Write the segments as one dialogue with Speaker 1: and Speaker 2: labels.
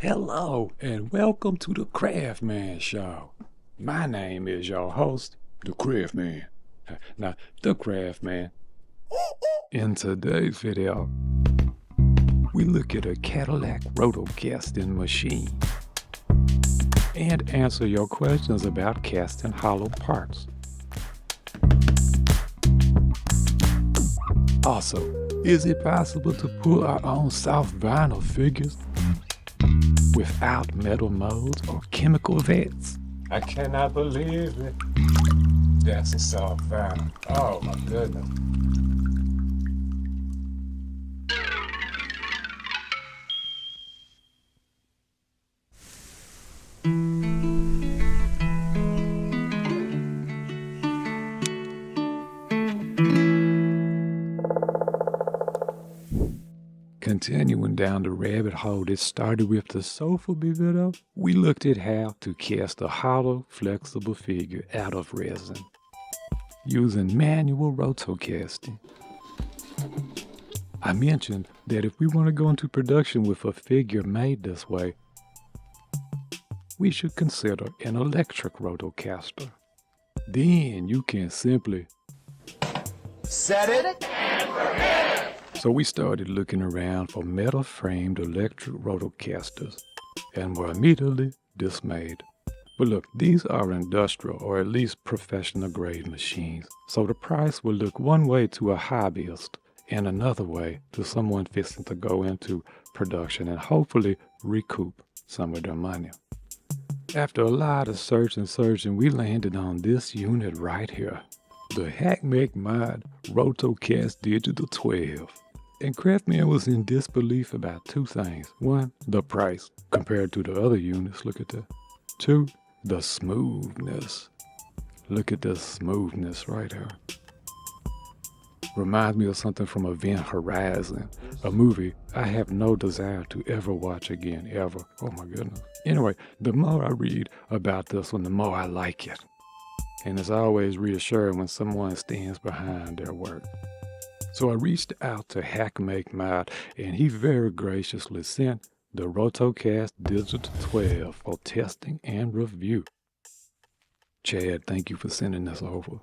Speaker 1: Hello and welcome to the Craftman Show. My name is your host, the Craftman. Now, the Craftman. In today's video, we look at a Cadillac Rotocasting machine and answer your questions about casting hollow parts. Also, is it possible to pull our own soft vinyl figures without metal molds or chemical vats? I cannot believe it. That's a soft vinyl. Oh my goodness. Continuing down the rabbit hole that started with the sofa video, we looked at how to cast a hollow, flexible figure out of resin using manual rotocasting. I mentioned that if we want to go into production with a figure made this way, we should consider an electric rotocaster. Then you can simply
Speaker 2: set it and forget it.
Speaker 1: So we started looking around for metal-framed electric rotocasters and were immediately dismayed. But look, these are industrial or at least professional-grade machines, so the price will look one way to a hobbyist and another way to someone fixing to go into production and hopefully recoup some of their money. After a lot of searching, we landed on this unit right here, the Hackmake-Mod Rotocast Digital 12. And Craftman was in disbelief about two things. One, the price compared to the other units. Look at that. Two, the smoothness. Look at the smoothness right here. Reminds me of something from Event Horizon, a movie I have no desire to ever watch again, ever. Oh my goodness. Anyway, the more I read about this one, the more I like it. And it's always reassuring when someone stands behind their work. So I reached out to Hackmake-Mod, and he very graciously sent the Rotocast Digital 12 for testing and review. Chad, thank you for sending this over.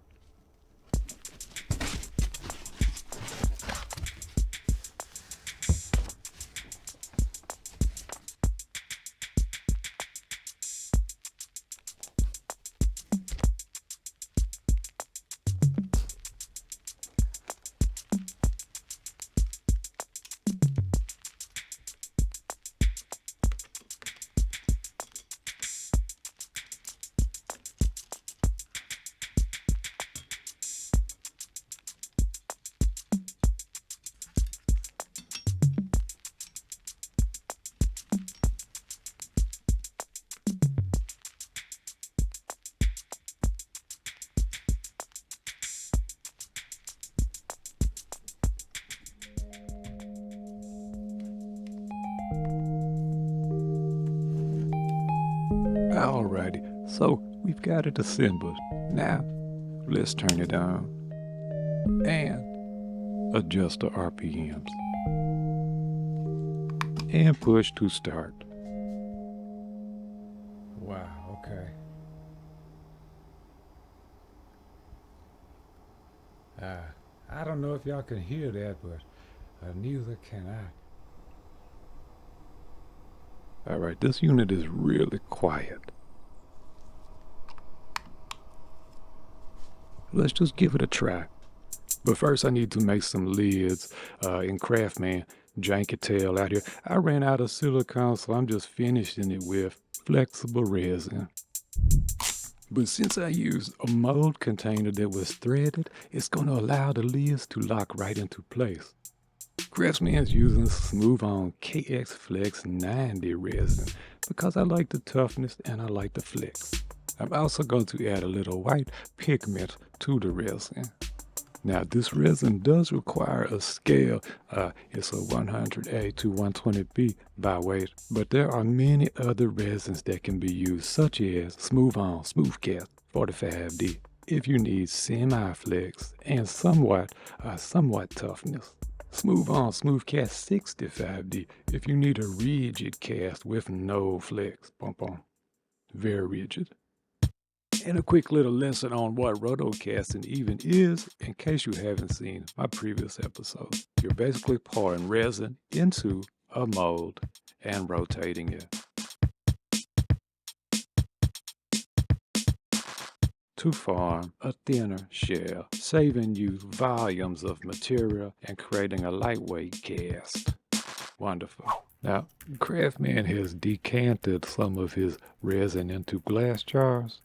Speaker 1: Alrighty, so we've got it assembled. Now, let's turn it on and adjust the RPMs and push to start. Wow, okay. I don't know if y'all can hear that, but neither can I. Alright, this unit is really quiet. Let's just give it a try. But first I need to make some lids in Craftman. Janky tail out here. I ran out of silicone, so I'm just finishing it with flexible resin. But since I used a mold container that was threaded, it's going to allow the lids to lock right into place. Craftman's using Smooth On KX Flex 90 resin because I like the toughness and I like the flex. I'm also going to add a little white pigment to the resin. Now this resin does require a scale. It's a 100A to 120B by weight, but there are many other resins that can be used, such as Smooth On Smoothcast 45D if you need semi-flex and somewhat toughness. Smooth on Smoothcast 65D if you need a rigid cast with no flex. Bump on. Very rigid. And a quick little lesson on what rotocasting even is, in case you haven't seen my previous episodes. You're basically pouring resin into a mold and rotating it to form a thinner shell, saving you volumes of material and creating a lightweight cast. Wonderful. Now, Craftman has decanted some of his resin into glass jars.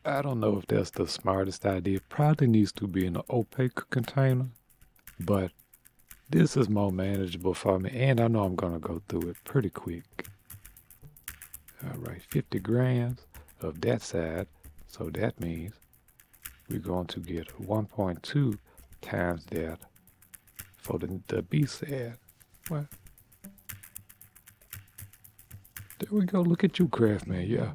Speaker 1: I don't know if that's the smartest idea. Probably needs to be in an opaque container, but this is more manageable for me, and I know I'm going to go through it pretty quick. All right, 50 grams of that side, so that means we're going to get 1.2 times that for the B side. What? There we go. Look at you, Craftman. Yeah.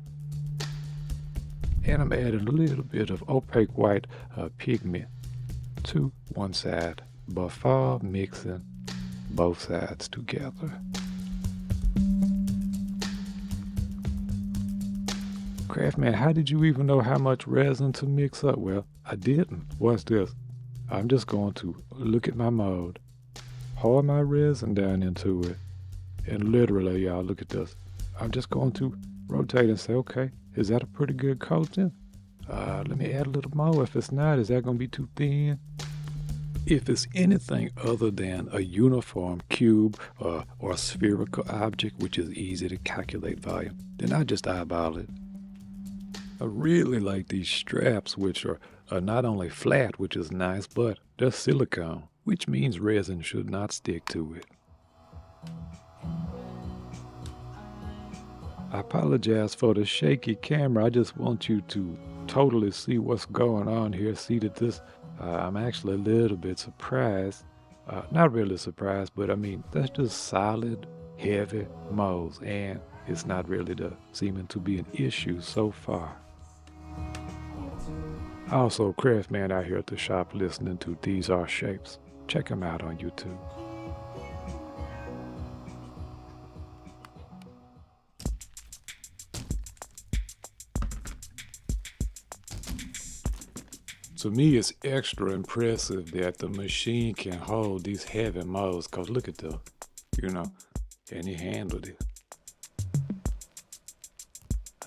Speaker 1: And I'm adding a little bit of opaque white pigment to one side before mixing both sides together. Craftman, how did you even know how much resin to mix up? Well, I didn't. Watch this. I'm just going to look at my mold, pour my resin down into it, and literally, y'all, look at this. I'm just going to rotate and say, okay, is that a pretty good coating? Let me add a little more. If it's not, is that going to be too thin? If it's anything other than a uniform cube or spherical object, which is easy to calculate volume, then I just eyeball it. I really like these straps, which are not only flat, which is nice, but they're silicone, which means resin should not stick to it. I apologize for the shaky camera. I just want you to totally see what's going on here. See that this, I'm actually a little bit surprised. Not really surprised, but I mean, that's just solid, heavy molds, and it's not really seeming to be an issue so far. Also, Craftman out here at the shop listening to These Are Shapes. Check him out on YouTube. To me, it's extra impressive that the machine can hold these heavy molds, because look at this, and he handled it.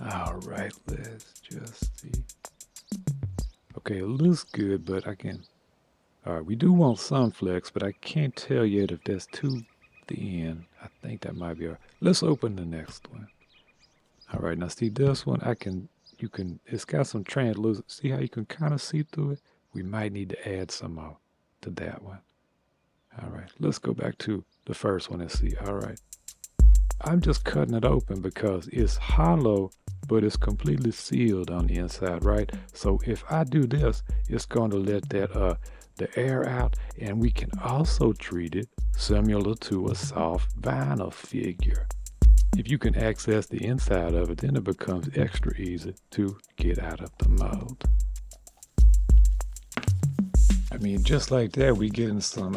Speaker 1: All right, let's just see. Okay, it looks good, but all right, we do want some flex, but I can't tell yet if that's too thin. I think that might be all right. Let's open the next one. All right, now see this one, it's got some translucent. See how you can kind of see through it? We might need to add some more to that one. All right, let's go back to the first one and see. All right, I'm just cutting it open because it's hollow, but it's completely sealed on the inside, right? So if I do this, it's going to let that the air out, and we can also treat it similar to a soft vinyl figure. If you can access the inside of it, then it becomes extra easy to get out of the mold. I mean, just like that, we're getting some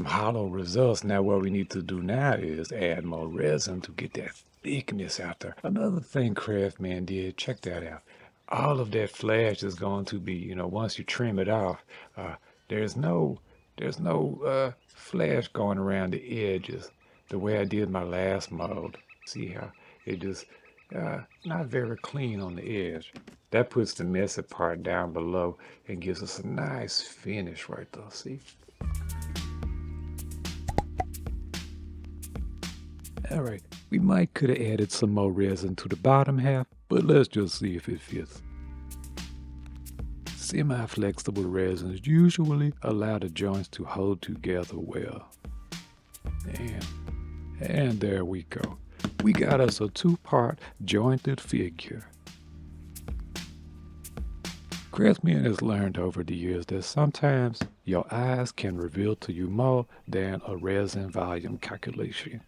Speaker 1: hollow results. Now what we need to do now is add more resin to get that thickness out there. Another thing Craftman did, check that out. All of that flash is going to be, once you trim it off, there's no flash going around the edges the way I did my last mold. See how it just not very clean on the edge. That puts the messy part down below and gives us a nice finish right there, see? All right, we might could have added some more resin to the bottom half, but let's just see if it fits. Semi-flexible resins usually allow the joints to hold together well. And there we go. We got us a two-part jointed figure. Craftman has learned over the years that sometimes your eyes can reveal to you more than a resin volume calculation.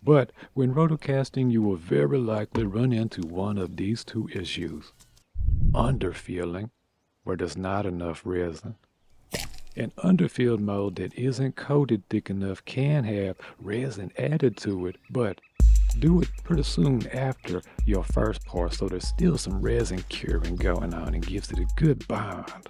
Speaker 1: But when rotocasting, you will very likely run into one of these two issues: underfilling, where there's not enough resin, An underfilled mold that isn't coated thick enough can have resin added to it, but do it pretty soon after your first pour so there's still some resin curing going on and gives it a good bond.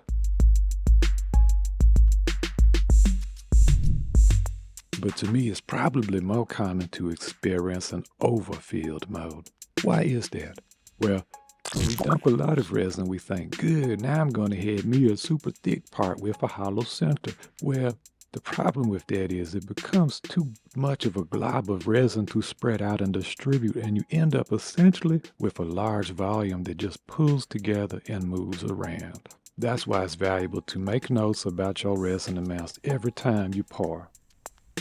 Speaker 1: But to me, it's probably more common to experience an overfilled mold. Why is that? Well, when we dump a lot of resin, we think, good, now I'm going to have me a super thick part with a hollow center. Well, the problem with that is it becomes too much of a glob of resin to spread out and distribute, and you end up essentially with a large volume that just pulls together and moves around. That's why it's valuable to make notes about your resin amounts every time you pour.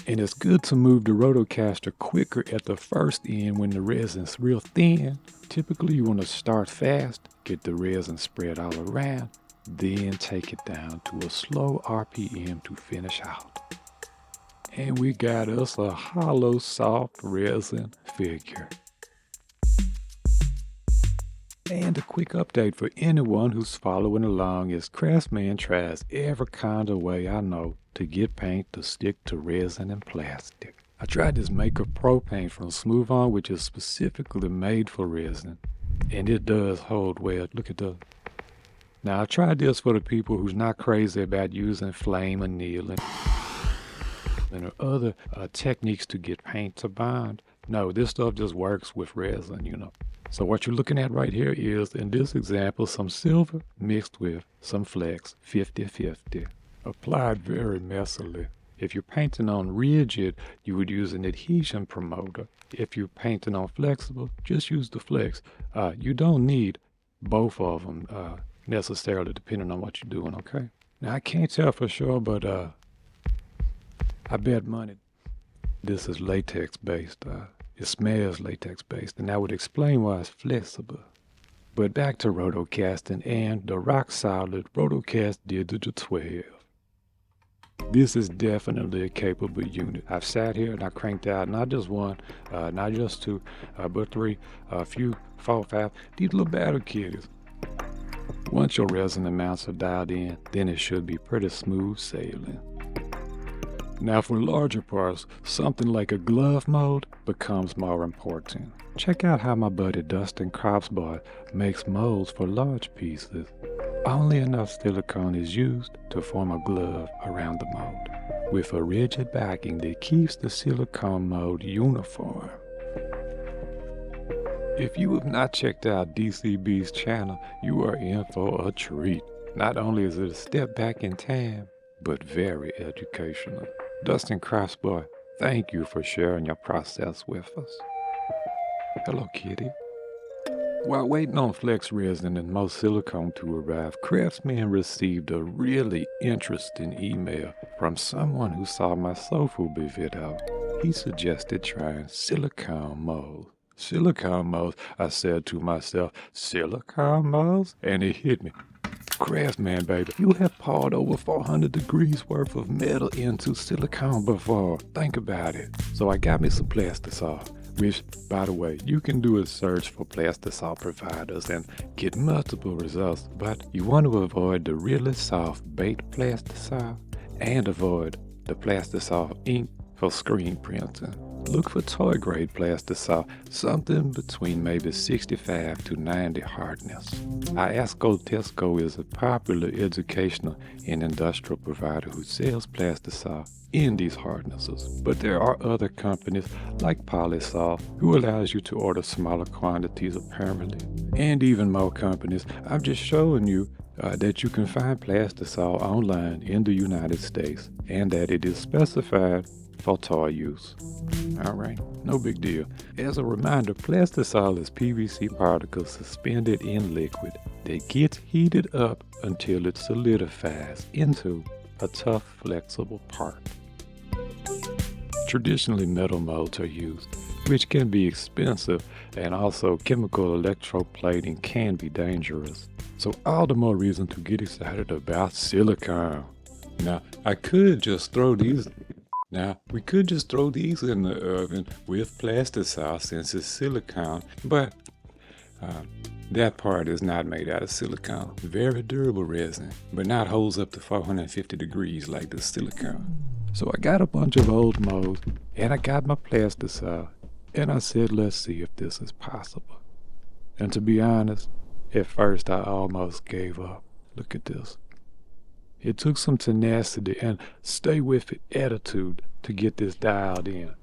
Speaker 1: And it's good to move the rotocaster quicker at the first end when the resin's real thin. Typically you want to start fast, get the resin spread all around, then take it down to a slow RPM to finish out. And we got us a hollow soft resin figure. And a quick update for anyone who's following along is Craftsman tries every kind of way I know to get paint to stick to resin and plastic. I tried this Maker Pro paint from Smooth On, which is specifically made for resin, and it does hold well. Look at the... Now I tried this for the people who's not crazy about using flame annealing and other techniques to get paint to bond. No, this stuff just works with resin, you know. So what you're looking at right here is, in this example, some silver mixed with some flex, 50-50, applied very messily. If you're painting on rigid, you would use an adhesion promoter. If you're painting on flexible, just use the flex. You don't need both of them necessarily, depending on what you're doing, okay? Now, I can't tell for sure, but I bet money this is latex-based. It smells latex-based, and that would explain why it's flexible. But back to rotocasting and the rock-solid Rotocast Digital 12. This is definitely a capable unit. I've sat here and I cranked out not just one, not just two, but three, a few, 4, 5, these little battle kitties. Once your resin amounts are dialed in, then it should be pretty smooth sailing. Now for larger parts, something like a glove mold becomes more important. Check out how my buddy Dustin Crossboy makes molds for large pieces. Only enough silicone is used to form a glove around the mold, with a rigid backing that keeps the silicone mold uniform. If you have not checked out DCB's channel, you are in for a treat. Not only is it a step back in time, but very educational. Dustin Crossboy, thank you for sharing your process with us. Hello, kitty. While waiting on flex resin and most silicone to arrive, Craftsman received a really interesting email from someone who saw my Sofubi video. He suggested trying silicone molds. Silicone molds? I said to myself, silicone molds? And it hit me. Craftsman, baby, you have poured over 400 degrees worth of metal into silicone before. Think about it. So I got me some PLASTISOL, which, by the way, you can do a search for PLASTISOL providers and get multiple results, but you want to avoid the really soft baked PLASTISOL and avoid the PLASTISOL ink for screen printing. Look for toy-grade PLASTISOL, something between maybe 65 to 90 hardness. IASCO-TESCO is a popular educational and industrial provider who sells PLASTISOL in these hardnesses. But there are other companies like Polysol who allows you to order smaller quantities apparently. And even more companies. I'm just showing you that you can find PLASTISOL online in the United States and that it is specified for toy use. Alright, no big deal. As a reminder, PLASTISOL is PVC particles suspended in liquid that gets heated up until it solidifies into a tough, flexible part. Traditionally, metal molds are used, which can be expensive, and also chemical electroplating can be dangerous. So all the more reason to get excited about silicone. Now, we could just throw these in the oven with PLASTISOL since it's silicone, but That part is not made out of silicone. Very durable resin, but not holds up to 450 degrees like the silicone. So I got a bunch of old molds, and I got my plastisol, and I said, let's see if this is possible. And to be honest, at first I almost gave up. Look at this. It took some tenacity and stay with it attitude to get this dialed in.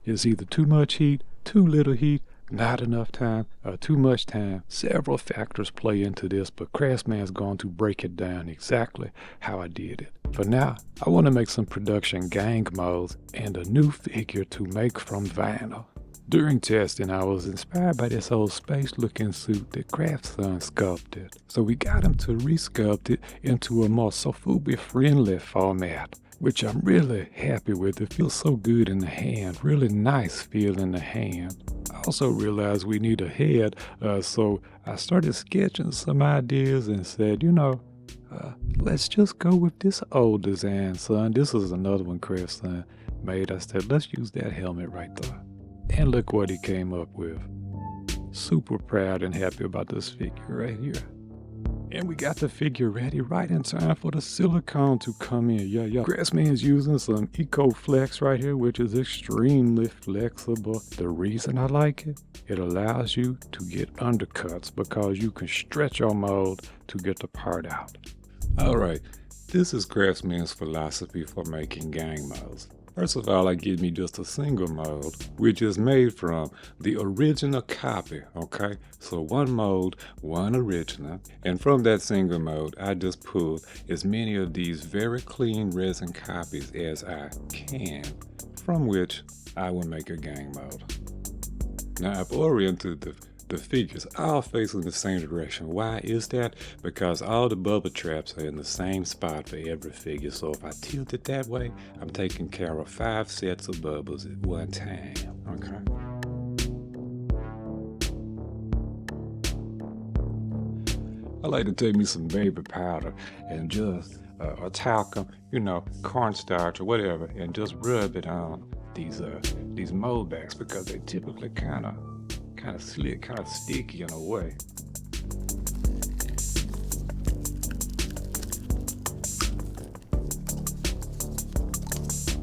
Speaker 1: It's either too much heat, too little heat, not enough time, or too much time. Several factors play into this, but Craftsman's going to break it down exactly how I did it. For now, I want to make some production gang molds and a new figure to make from vinyl. During testing, I was inspired by this old space-looking suit that Craftsman sculpted. So we got him to resculpt it into a more sophobia-friendly format, which I'm really happy with. It feels so good in the hand, really nice feel in the hand. I also realized we need a head, so I started sketching some ideas and said, let's just go with this old design, son. This is another one Craftsman made. I said, let's use that helmet right there. And look what he came up with. Super proud and happy about this figure right here. And we got the figure ready right in time for the silicone to come in. Yeah. Craftsman is using some EcoFlex right here, which is extremely flexible. The reason I like it, it allows you to get undercuts because you can stretch your mold to get the part out. All right, this is Craftsman's philosophy for making gang molds. First of all, I give me just a single mold, which is made from the original copy, okay? So one mold, one original, and from that single mold, I just pull as many of these very clean resin copies as I can, from which I will make a gang mold. Now, I've oriented the figures all facing the same direction. Why is that? Because all the bubble traps are in the same spot for every figure. So if I tilt it that way, I'm taking care of 5 sets of bubbles at one time. Okay. I like to take me some baby powder and just or talcum, cornstarch or whatever, and just rub it on these mold backs because they typically kind of slick, kind of sticky in a way.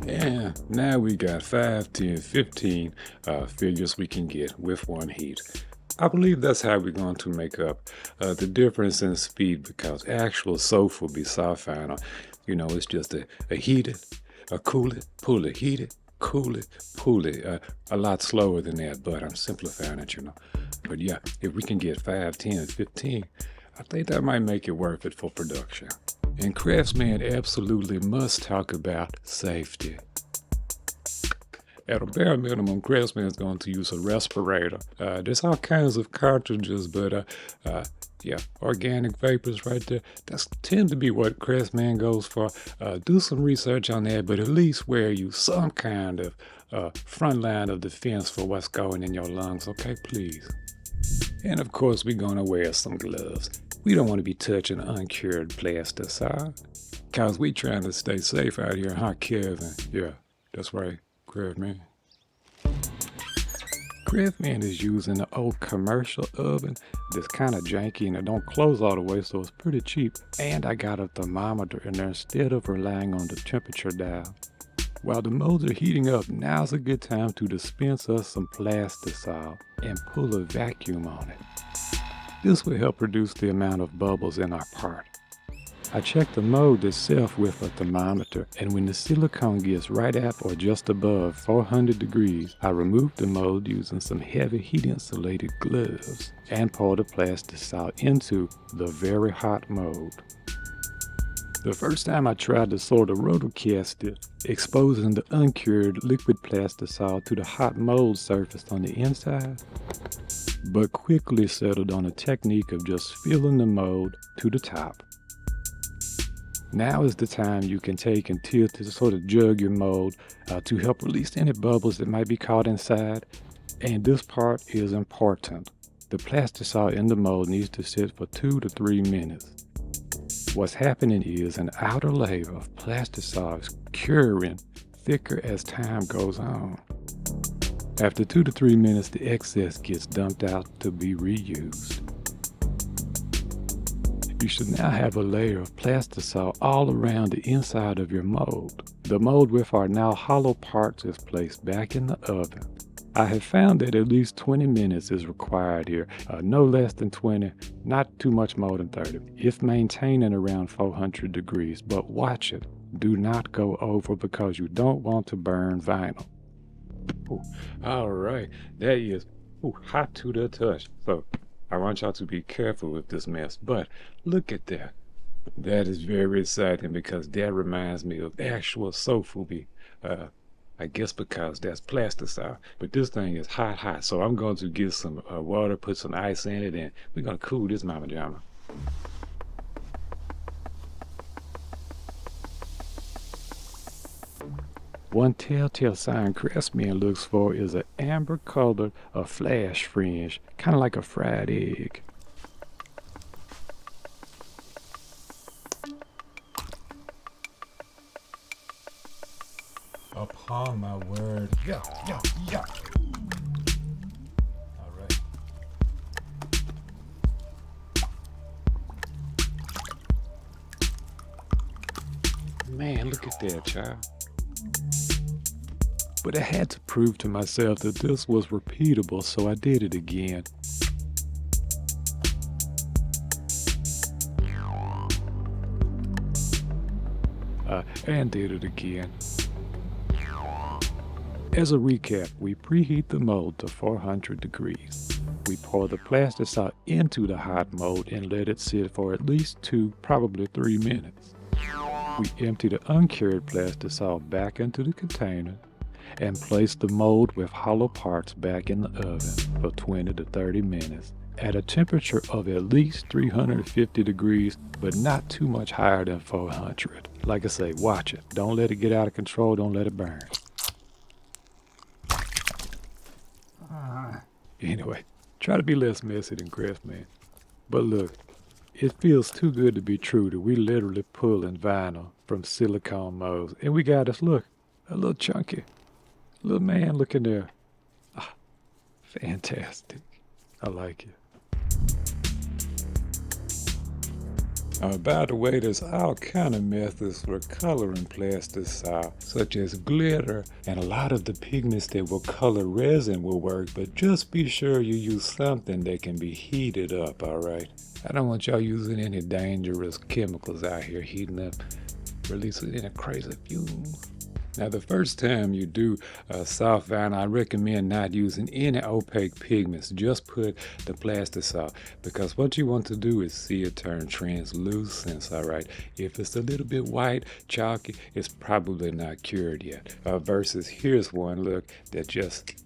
Speaker 1: And now we got 5, 10, 15 figures we can get with one heat. I believe that's how we're going to make up the difference in speed, because actual soap will be soft vinyl. It's just a heat it, a cool it, pull it, heat it, cool it, pull it, a lot slower than that, but I'm simplifying it, But yeah, if we can get 5, 10, 15, I think that might make it worth it for production. And Craftsman absolutely must talk about safety. At a bare minimum, Craftsman is going to use a respirator. There's all kinds of cartridges, but organic vapors right there. That's tend to be what Craftsman goes for. Do some research on that, but at least wear you some kind of front line of defense for what's going in your lungs, okay, please. And of course, we're gonna wear some gloves. We don't want to be touching uncured plastisol, cause we trying to stay safe out here, huh, Kevin? Yeah, that's right, Craftsman. Craftsman is using an old commercial oven that's kind of janky and it don't close all the way, so it's pretty cheap. And I got a thermometer in there instead of relying on the temperature dial. While the molds are heating up, now's a good time to dispense us some plastisol and pull a vacuum on it. This will help reduce the amount of bubbles in our part. I check the mold itself with a thermometer, and when the silicone gets right at or just above 400 degrees, I remove the mold using some heavy heat-insulated gloves and pour the plastisol into the very hot mold. The first time I tried to sort of rotocast it, exposing the uncured liquid plastisol to the hot mold surface on the inside, but quickly settled on a technique of just filling the mold to the top. Now is the time you can take and tilt to sort of jug your mold to help release any bubbles that might be caught inside. And this part is important. The plastisol in the mold needs to sit for 2 to 3 minutes. What's happening is an outer layer of plastisol is curing thicker as time goes on. After 2 to 3 minutes, the excess gets dumped out to be reused. You should now have a layer of PLASTISOL all around the inside of your mold. The mold with our now hollow parts is placed back in the oven. I have found that at least 20 minutes is required here, no less than 20, not too much more than 30, if maintaining around 400 degrees, but watch it. Do not go over because you don't want to burn vinyl. Ooh, all right, that is hot to the touch. So I want y'all to be careful with this mess, but look at that. That is very exciting because that reminds me of actual sofubi. I guess because that's PLASTISOL, but this thing is hot. So I'm going to get some water, put some ice in it, and we're gonna cool this mama jama. One telltale sign craftsman looks for is an amber colored flash fringe, kind of like a fried egg. Upon my word. Yeah. All right. Man, look at that, child. But I had to prove to myself that this was repeatable, so I did it again. And did it again. As a recap, we preheat the mold to 400 degrees. We pour the PLASTISOL into the hot mold and let it sit for at least 2, probably 3 minutes. We empty the uncured PLASTISOL back into the container and place the mold with hollow parts back in the oven for 20 to 30 minutes at a temperature of at least 350 degrees, but not too much higher than 400. Like I say, watch it. Don't let it get out of control. Don't let it burn. Anyway, try to be less messy than craftsman. But look, it feels too good to be true that we literally pulling vinyl from silicone molds, and we got us, look, a little chunky little man looking there. Fantastic. I like it. By the way, there's all kind of methods for coloring PLASTISOL, such as glitter, and a lot of the pigments that will color resin will work, but just be sure you use something that can be heated up, alright? I don't want y'all using any dangerous chemicals out here heating up, releasing any crazy fumes. Now, the first time you do soft vinyl, I recommend not using any opaque pigments. Just put the PLASTISOL, because what you want to do is see it turn translucent, all right? If it's a little bit white, chalky, it's probably not cured yet. Versus here's one, look, that just,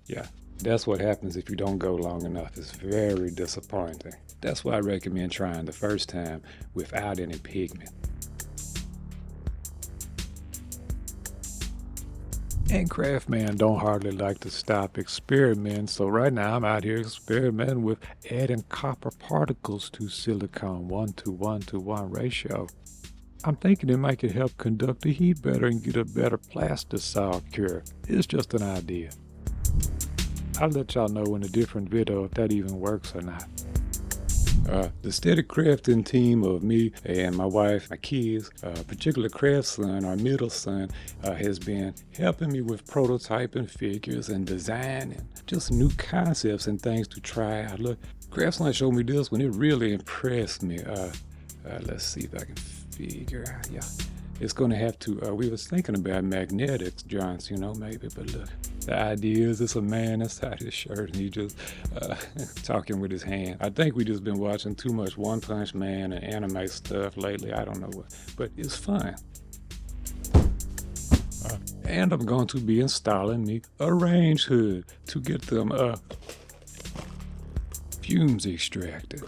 Speaker 1: yeah. That's what happens if you don't go long enough. It's very disappointing. That's why I recommend trying the first time without any pigment. And craftsman don't hardly like to stop experimenting, so right now I'm out here experimenting with adding copper particles to silicone 1:1:1 ratio. I'm thinking it might could help conduct the heat better and get a better PLASTISOL cure. It's just an idea. I'll let y'all know in a different video if that even works or not. The steady crafting team of me and my wife, my kids, particular craft son, our middle son, has been helping me with prototyping figures and designing just new concepts and things to try out. Look, Craftsline showed me this one. It really impressed me. Let's see if I can figure out. Yeah, it's going to have to, we was thinking about magnetics, Johns, maybe, but look. The idea is it's a man inside his shirt and he just talking with his hand. I think we just been watching too much One Punch Man and anime stuff lately. I don't know what, but it's fun. And I'm going to be installing me a range hood to get them fumes extracted.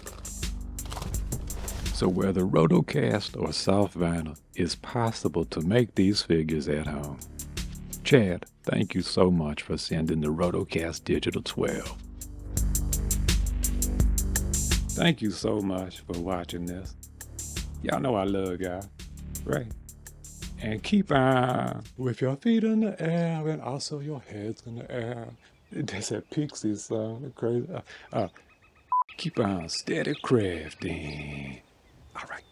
Speaker 1: So whether Rotocast or soft vinyl, it's possible to make these figures at home. Chad, thank you so much for sending the Rotocast Digital 12. Thank you so much for watching this. Y'all know I love y'all, right? And keep on with your feet in the air and also your heads in the air. That's that Pixie song. Crazy. Keep on steady crafting. All right.